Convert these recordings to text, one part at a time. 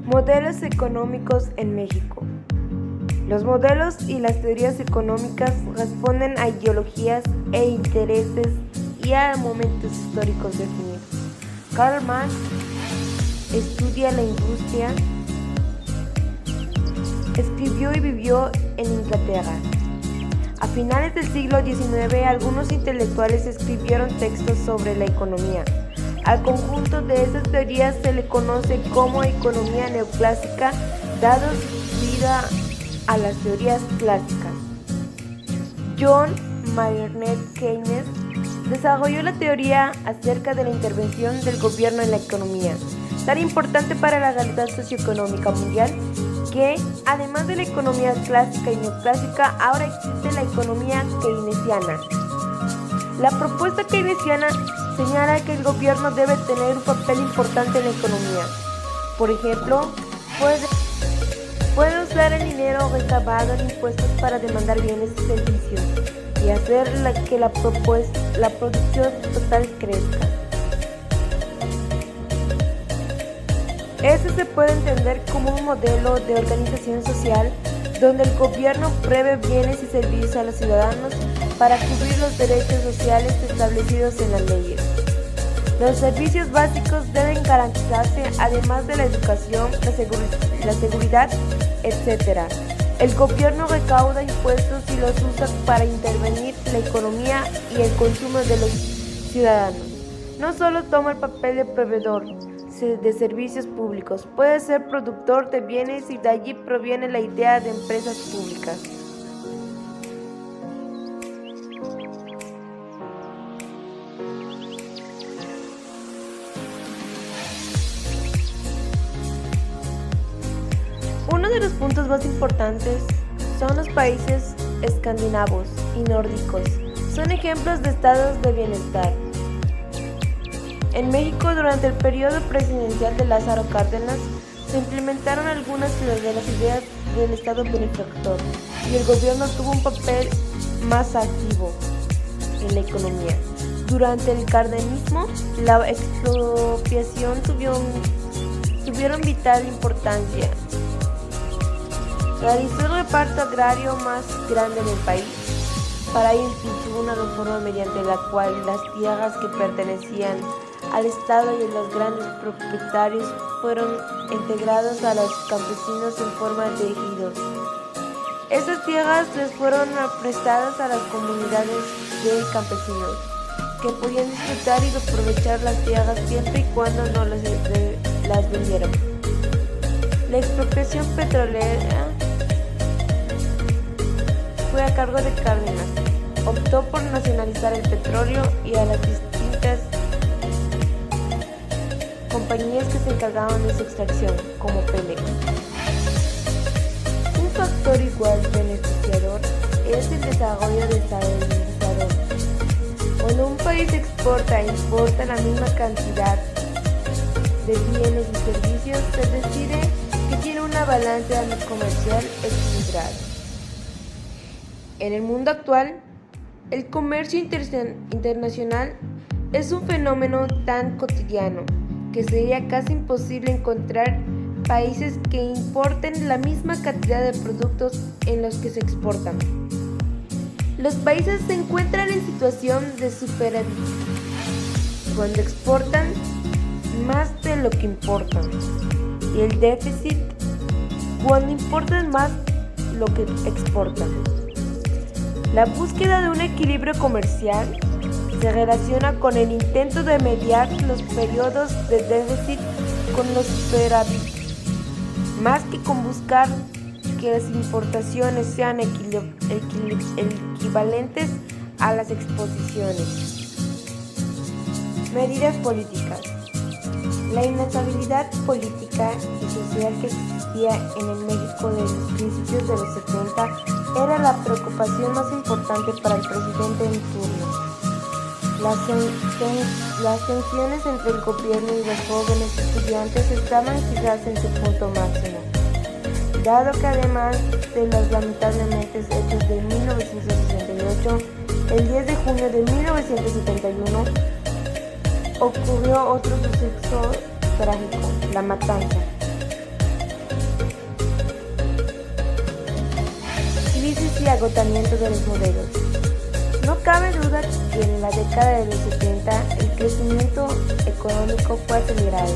Modelos económicos en México. Los modelos y las teorías económicas responden a ideologías e intereses y a momentos históricos definidos. Karl Marx estudia la industria, escribió y vivió en Inglaterra. A finales del siglo XIX, algunos intelectuales escribieron textos sobre la economía. Al conjunto de esas teorías se le conoce como economía neoclásica, dado vida a las teorías clásicas. John Maynard Keynes desarrolló la teoría acerca de la intervención del gobierno en la economía, tan importante para la realidad socioeconómica mundial que, además de la economía clásica y neoclásica, ahora existe la economía keynesiana. La propuesta keynesiana señala que el gobierno debe tener un papel importante en la economía. Por ejemplo, puede usar el dinero recabado en impuestos para demandar bienes y servicios y hacer que la producción total crezca. Este se puede entender como un modelo de organización social donde el gobierno provee bienes y servicios a los ciudadanos para cubrir los derechos sociales establecidos en las leyes. Los servicios básicos deben garantizarse, además de la educación, la seguridad, etc. El gobierno recauda impuestos y los usa para intervenir la economía y el consumo de los ciudadanos. No solo toma el papel de proveedor de servicios públicos, puede ser productor de bienes y de allí proviene la idea de empresas públicas. Uno de los puntos más importantes son los países escandinavos y nórdicos. Son ejemplos de estados de bienestar. En México, durante el periodo presidencial de Lázaro Cárdenas, se implementaron algunas de las ideas del Estado benefactor y el gobierno tuvo un papel más activo en la economía. Durante el cardenismo, la expropiación tuvieron vital importancia. Realizó el reparto agrario más grande en el país. Para ello impulsó una reforma mediante la cual las tierras que pertenecían al Estado y a los grandes propietarios fueron integrados a los campesinos en forma de ejidos. Estas tierras les fueron prestadas a las comunidades de campesinos, que podían disfrutar y aprovechar las tierras siempre y cuando no las vendieran. La expropiación petrolera fue a cargo de Cárdenas. Optó por nacionalizar el petróleo y a las distintas compañías que se encargaban de su extracción, como Pemex. Un factor igual beneficiador es el desarrollo estabilizador. Cuando un país exporta e importa la misma cantidad de bienes y servicios, se decide que tiene una balanza comercial equilibrada. En el mundo actual, el comercio internacional es un fenómeno tan cotidiano que sería casi imposible encontrar países que importen la misma cantidad de productos en los que se exportan. Los países se encuentran en situación de superávit cuando exportan más de lo que importan, y el déficit cuando importan más lo que exportan. La búsqueda de un equilibrio comercial se relaciona con el intento de mediar los periodos de déficit con los superávit, más que con buscar que las importaciones sean equivalentes a las exposiciones. Medidas políticas. La inestabilidad política y social que existía en el México de los principios de los 70 era la preocupación más importante para el presidente en turno. Las tensiones entre el gobierno y los jóvenes estudiantes estaban quizás en su punto máximo, dado que además de los lamentablemente hechos de 1968, el 10 de junio de 1971 ocurrió otro suceso trágico, la matanza. crisis y agotamiento de los modelos. No cabe duda que en la década de los 70 el crecimiento económico fue acelerado,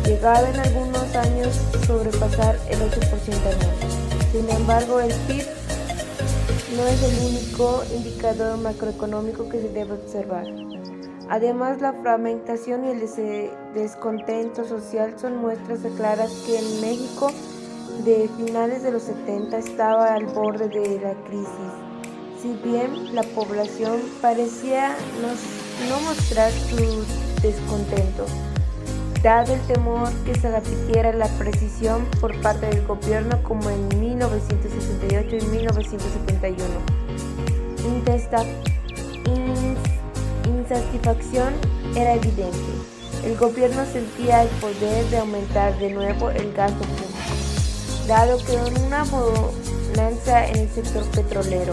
llegaba en algunos años sobrepasar el 8% anual. Sin embargo, el PIB no es el único indicador macroeconómico que se debe observar. Además, la fragmentación y el descontento social son muestras claras que en México de finales de los 70 estaba al borde de la crisis. Si bien la población parecía no mostrar su descontento, dado el temor que se repitiera la precisión por parte del gobierno como en 1968 y 1971. Insatisfacción era evidente. El gobierno sentía el poder de aumentar de nuevo el gasto público, dado que una bonanza en el sector petrolero,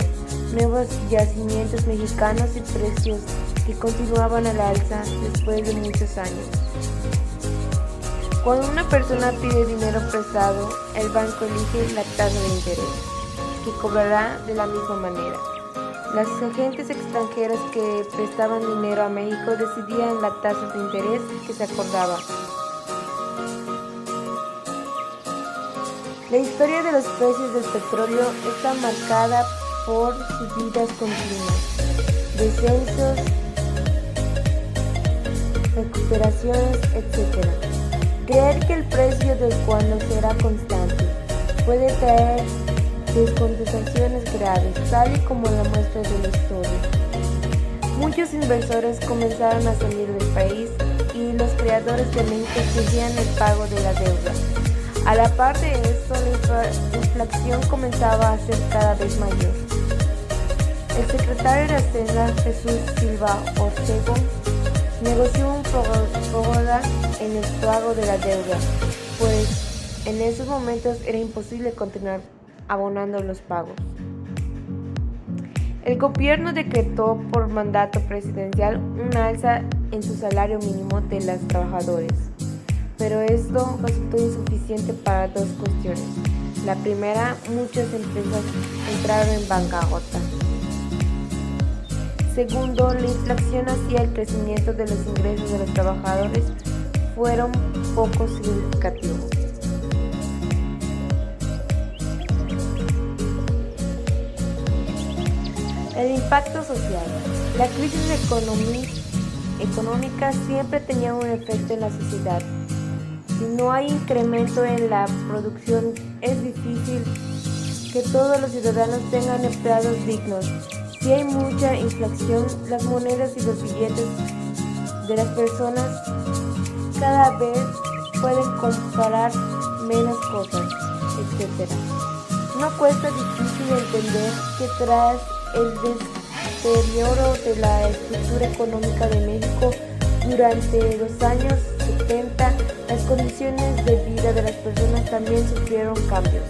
nuevos yacimientos mexicanos y precios que continuaban al alza después de muchos años. Cuando una persona pide dinero prestado, el banco elige la tasa de interés, que cobrará de la misma manera. Las agentes extranjeras que prestaban dinero a México decidían la tasa de interés que se acordaba. La historia de los precios del petróleo está marcada por subidas continuas, descensos, recuperaciones, etc. Creer que el precio del cual no será constante puede traer descompensaciones graves, tal y como la muestra de la historia. Muchos inversores comenzaron a salir del país y los creadores de México exigían el pago de la deuda. A la par de esto, la inflación comenzaba a ser cada vez mayor. El secretario de Hacienda, Jesús Silva Orrego, negoció un prórroga en el pago de la deuda, pues en esos momentos era imposible continuar abonando los pagos. El gobierno decretó por mandato presidencial un alza en su salario mínimo de los trabajadores, pero esto resultó insuficiente para dos cuestiones. La primera, muchas empresas entraron en bancarrota. Segundo, la inflación hacia el crecimiento de los ingresos de los trabajadores fueron poco significativos. El impacto social. La crisis económica siempre tenía un efecto en la sociedad. Si no hay incremento en la producción, es difícil que todos los ciudadanos tengan empleados dignos. Si hay mucha inflación, las monedas y los billetes de las personas cada vez pueden comprar menos cosas, etc. No cuesta difícil entender que tras el deterioro de la estructura económica de México durante los años 70, las condiciones de vida de las personas también sufrieron cambios.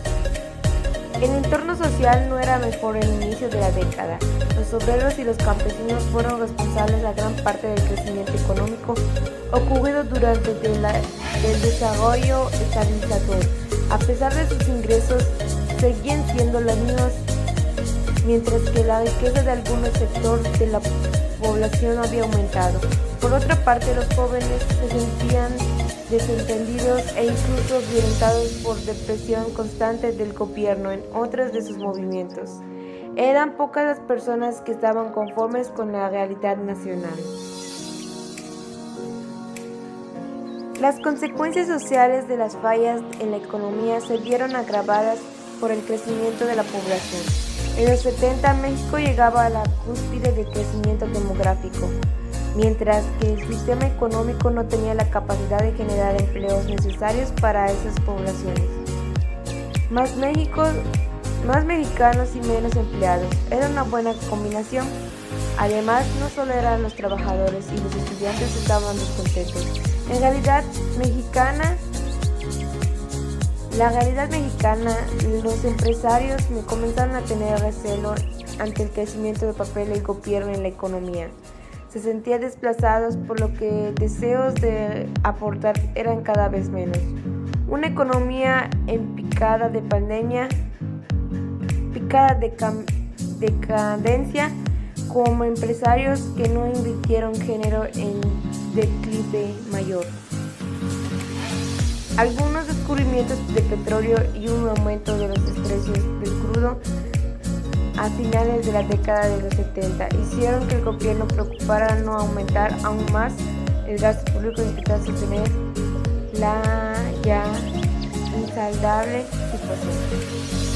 El entorno social no era mejor en el inicio de la década. Los obreros y los campesinos fueron responsables de gran parte del crecimiento económico ocurrido durante el desarrollo estabilizador. A pesar de sus ingresos, seguían siendo los mismos, mientras que la riqueza de algunos sectores de la población había aumentado. Por otra parte, los jóvenes se sentían desentendidos e incluso violentados por depresión constante del gobierno en otros de sus movimientos. Eran pocas las personas que estaban conformes con la realidad nacional. Las consecuencias sociales de las fallas en la economía se vieron agravadas por el crecimiento de la población. En los 70, México llegaba a la cúspide del crecimiento demográfico, mientras que el sistema económico no tenía la capacidad de generar empleos necesarios para esas poblaciones. Más mexicanos y menos empleados. Era una buena combinación. Además, no solo eran los trabajadores y los estudiantes estaban descontentos. La realidad mexicana, los empresarios comenzaron a tener recelo ante el crecimiento del papel del gobierno en la economía. Se sentían desplazados, por lo que deseos de aportar eran cada vez menos. Una economía en picada de pandemia marcada decadencia como empresarios que no invirtieron género en declive mayor. Algunos descubrimientos de petróleo y un aumento de los precios del crudo a finales de la década de los 70 hicieron que el gobierno preocupara no aumentar aún más el gasto público e intentar sostener la ya insaldable situación.